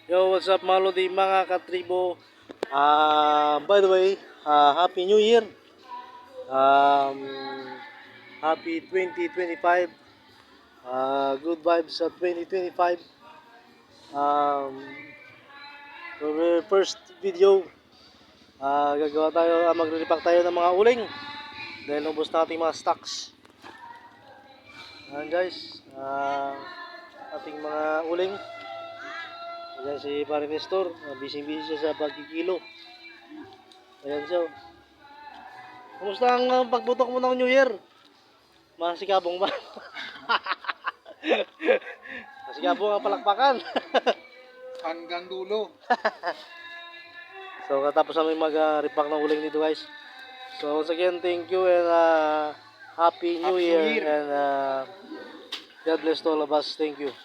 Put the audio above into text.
Yo, what's up mga lodi, mga katribo? By the way, Happy New Year. Um, Happy 2025. Good vibes sa 2025. Um, for the first video, gagawa tayo, magre-repack tayo ng mga uling. Dahil ubos na ating mga stocks. Ayan guys, ating mga uling. Ayan si Pare Nestor, busy-busy siya sa pagkikilo. Ayan siya. Kumusta ang pagbutok mo ng New Year? Masikabong ba? Masikabong ang palakpakan. Hanggang dulo. So katapos namin mag-repack ng uling dito guys. So once again, thank you and Happy New Year. And God bless to all of us. Thank you.